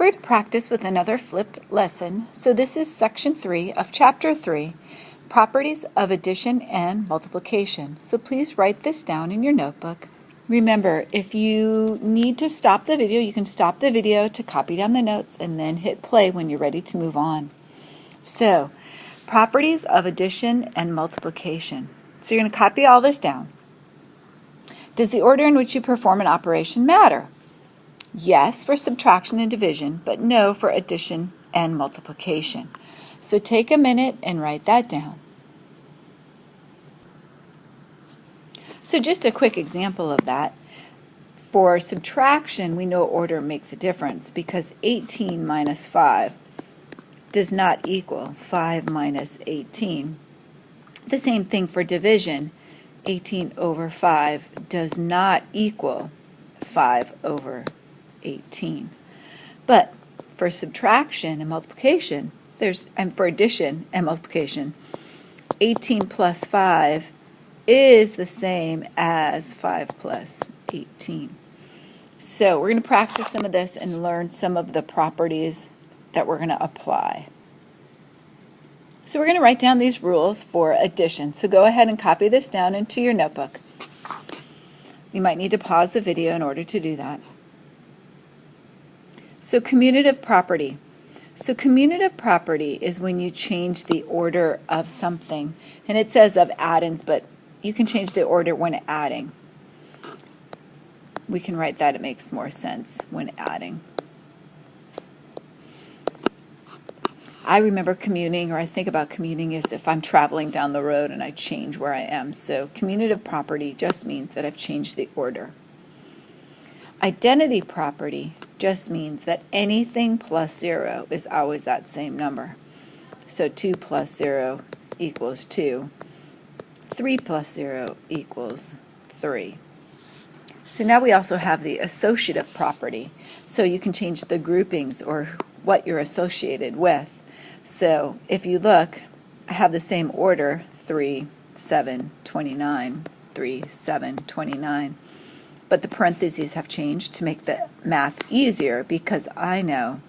we're going to practice with another flipped lesson. So this is section 3 of chapter 3, properties of addition and multiplication. So please write this down in your notebook. Remember, if you need to stop the video, you can stop the video to copy down the notes and then hit play when you're ready to move on. So, properties of addition and multiplication. So you're going to copy all this down. Does the order in which you perform an operation matter? Yes, for subtraction and division, but no for addition and multiplication. So take a minute and write that down. So just a quick example of that. For subtraction, we know order makes a difference because 18 minus 5 does not equal 5 minus 18. The same thing for division. 18 over 5 does not equal 5 over 18. But for subtraction and multiplication, and for addition and multiplication, 18 plus 5 is the same as 5 plus 18. So we're going to practice some of this and learn some of the properties that we're going to apply. So we're going to write down these rules for addition. So go ahead and copy this down into your notebook. You might need to pause the video in order to do that. So commutative property. So commutative property is when you change the order of something. And it says of addends, but you can change the order when adding. We can write that, it makes more sense when adding. I remember commuting, or I think about commuting as if I'm traveling down the road and I change where I am. So commutative property just means that I've changed the order. Identity property just means that anything plus 0 is always that same number. So 2 plus 0 equals 2. 3 plus 0 equals 3. So now we also have the associative property. So you can change the groupings or what you're associated with. So if you look, I have the same order, 3, 7, 29, 3, 7, 29. But the parentheses have changed to make the math easier because I know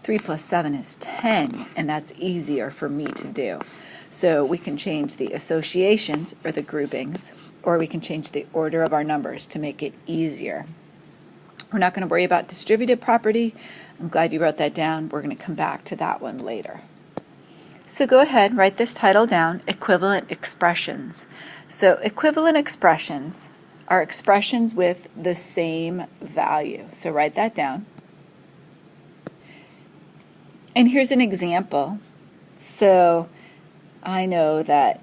3 plus 7 is 10, and that's easier for me to do. So we can change the associations or the groupings, or we can change the order of our numbers to make it easier. We're not going to worry about distributive property. I'm glad you wrote that down. We're going to come back to that one later. So go ahead, write this title down, equivalent expressions. So equivalent expressions are expressions with the same value. So write that down. And here's an example. So I know that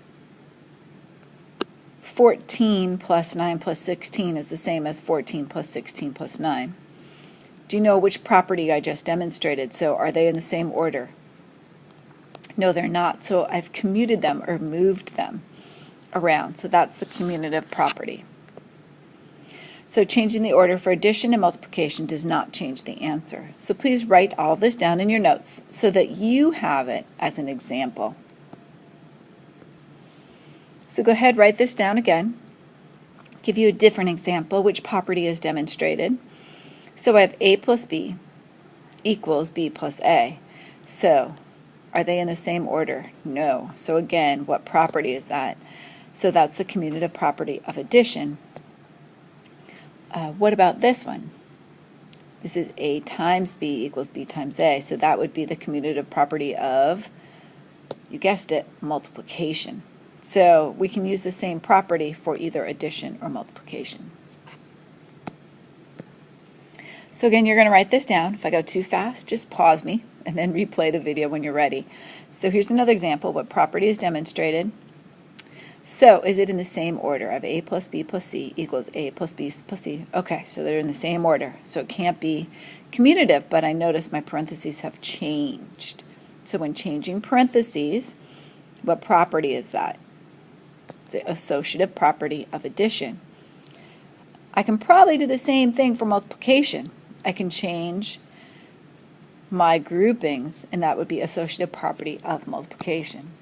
14 plus 9 plus 16 is the same as 14 plus 16 plus 9. Do you know which property I just demonstrated? So are they in the same order? No, they're not. So I've commuted them or moved them around. So that's the commutative property. So changing the order for addition and multiplication does not change the answer. So please write all this down in your notes so that you have it as an example. So go ahead, write this down again. Give you a different example, which property is demonstrated. So I have A plus B equals B plus A. So are they in the same order? No. So again, what property is that? So that's the commutative property of addition. What about this one? This is A times B equals B times A. So that would be the commutative property of, you guessed it, multiplication. So we can use the same property for either addition or multiplication. So again, you're going to write this down. If I go too fast, just pause me and then replay the video when you're ready. So here's another example. What property is demonstrated? So is it in the same order of A plus B plus C equals A plus B plus C? Okay, so they're in the same order. So it can't be commutative, but I notice my parentheses have changed. So when changing parentheses, what property is that? It's the associative property of addition. I can probably do the same thing for multiplication. I can change my groupings, and that would be associative property of multiplication.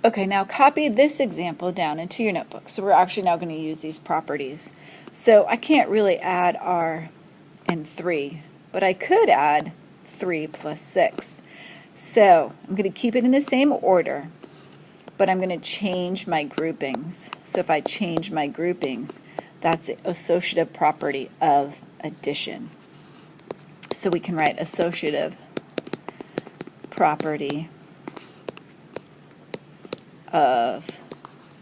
Okay, now copy this example down into your notebook. So we're actually now going to use these properties. So I can't really add R and 3 but I could add 3 plus 6. So I'm going to keep it in the same order, but I'm going to change my groupings. So if I change my groupings, that's the associative property of addition. So we can write associative property of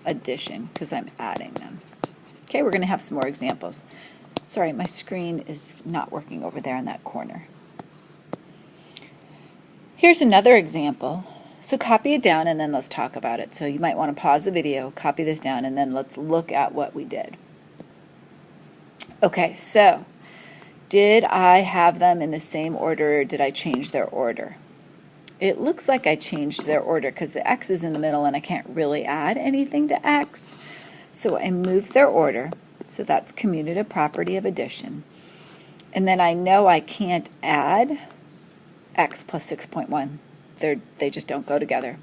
addition because I'm adding them. Okay, we're going to have some more examples. Sorry, my screen is not working over there in that corner. Here's another example. So copy it down and then let's talk about it. So you might want to pause the video, copy this down, and then let's look at what we did. Okay, so did I have them in the same order or did I change their order? It looks like I changed their order because the X is in the middle and I can't really add anything to X. So I moved their order. So that's commutative property of addition. And then I know I can't add X plus 6.1. They just don't go together.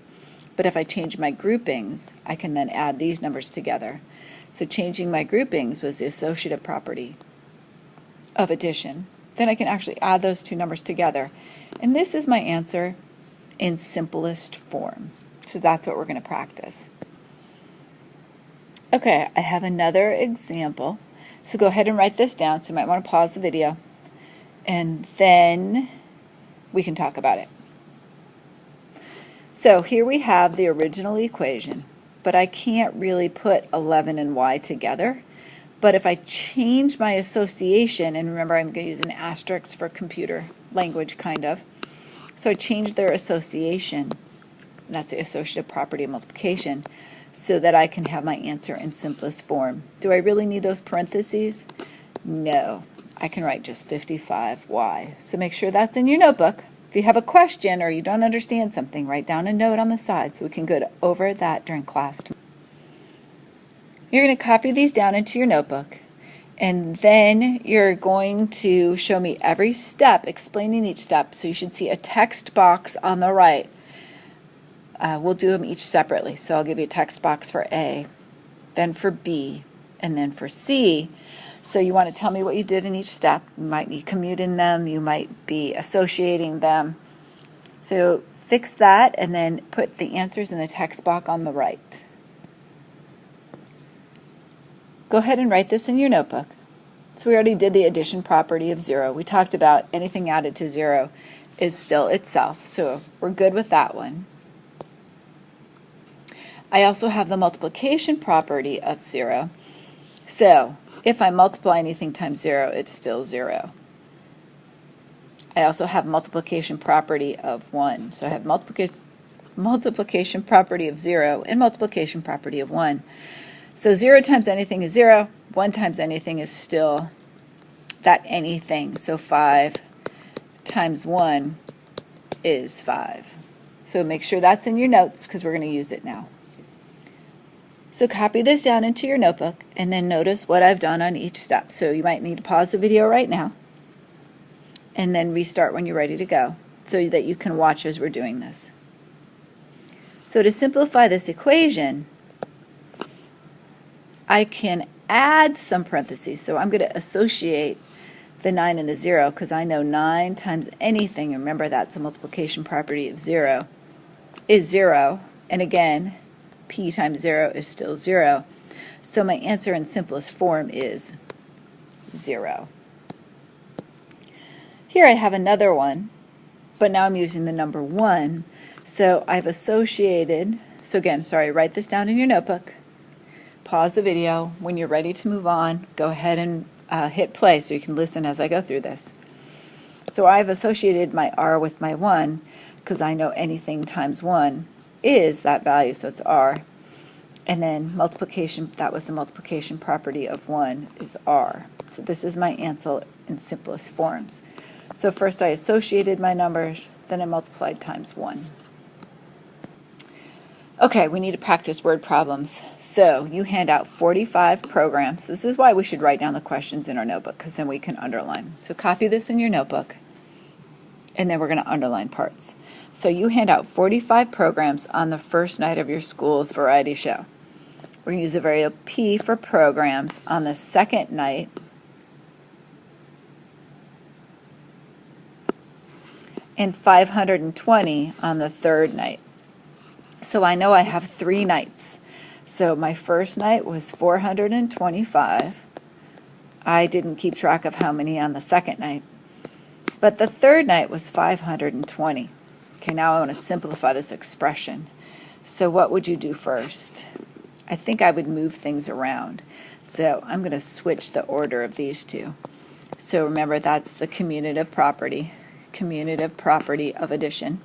But if I change my groupings, I can then add these numbers together. So changing my groupings was the associative property of addition. Then I can actually add those two numbers together. And this is my answer in simplest form. So that's what we're going to practice. Okay, I have another example. So go ahead and write this down. So you might want to pause the video. And then we can talk about it. So here we have the original equation, but I can't really put 11 and y together. But if I change my association, and remember I'm going to use an asterisk for computer language kind of, so I change their association, and that's the associative property of multiplication, so that I can have my answer in simplest form. Do I really need those parentheses? No, I can write just 55y. So make sure that's in your notebook. If you have a question or you don't understand something, write down a note on the side so we can go over that during class. You're going to copy these down into your notebook, and then you're going to show me every step, explaining each step. So you should see a text box on the right. We'll do them each separately. So I'll give you a text box for A, then for B, and then for C. So you want to tell me what you did in each step. You might be commuting them, you might be associating them. So fix that and then put the answers in the text box on the right. Go ahead and write this in your notebook. So we already did the addition property of 0. We talked about anything added to 0 is still itself. So we're good with that one. I also have the multiplication property of 0. So if I multiply anything times 0, it's still 0. I also have multiplication property of 1. So I have multiplication property of 0 and multiplication property of 1. So 0 times anything is 0. 1 times anything is still that anything. So 5 times 1 is 5. So make sure that's in your notes because we're going to use it now. So copy this down into your notebook and then notice what I've done on each step. So you might need to pause the video right now and then restart when you're ready to go so that you can watch as we're doing this. So to simplify this equation, I can add some parentheses. So I'm going to associate the 9 and the 0 because I know 9 times anything, remember that's a multiplication property of 0, is 0. And again, p times 0 is still 0. So my answer in simplest form is 0. Here I have another one, but now I'm using the number 1. So I've associated, so again, sorry, write this down in your notebook. Pause the video. When you're ready to move on, go ahead and hit play so you can listen as I go through this. So I've associated my r with my 1 because I know anything times 1 is that value, so it's r. And then multiplication, that was the multiplication property of 1, is r. So this is my answer in simplest forms. So first I associated my numbers, then I multiplied times 1. Okay, we need to practice word problems. So you hand out 45 programs. This is why we should write down the questions in our notebook, because then we can underline. So copy this in your notebook, and then we're going to underline parts. So you hand out 45 programs on the first night of your school's variety show. We're going to use the variable p for programs on the second night. and 520 on the third night. So I know I have 3 nights. So my first night was 425. I didn't keep track of how many on the second night. But the third night was 520. Okay, now I want to simplify this expression. So what would you do first? I think I would move things around. So I'm going to switch the order of these two. So remember, that's the commutative property of addition.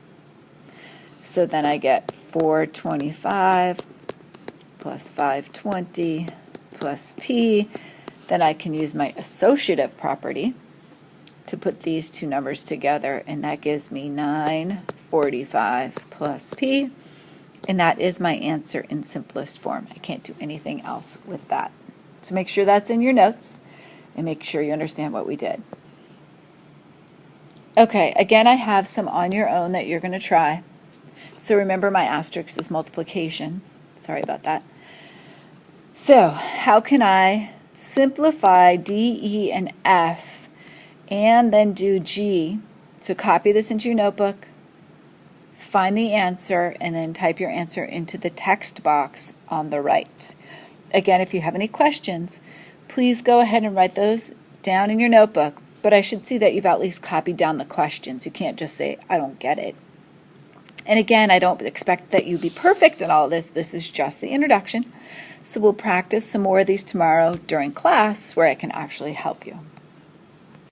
So then I get 425 plus 520 plus p. Then I can use my associative property to put these two numbers together, and that gives me 945 plus p, and that is my answer in simplest form. I can't do anything else with that. So make sure that's in your notes, and make sure you understand what we did. Okay, again, I have some on your own that you're going to try. So remember, my asterisk is multiplication. Sorry about that. So how can I simplify D, E, and F and then do G? So copy this into your notebook, find the answer, and then type your answer into the text box on the right. Again, if you have any questions, please go ahead and write those down in your notebook, but I should see that you've at least copied down the questions. You can't just say, I don't get it. And again, I don't expect that you be perfect in all of this. This is just the introduction. So we'll practice some more of these tomorrow during class where I can actually help you.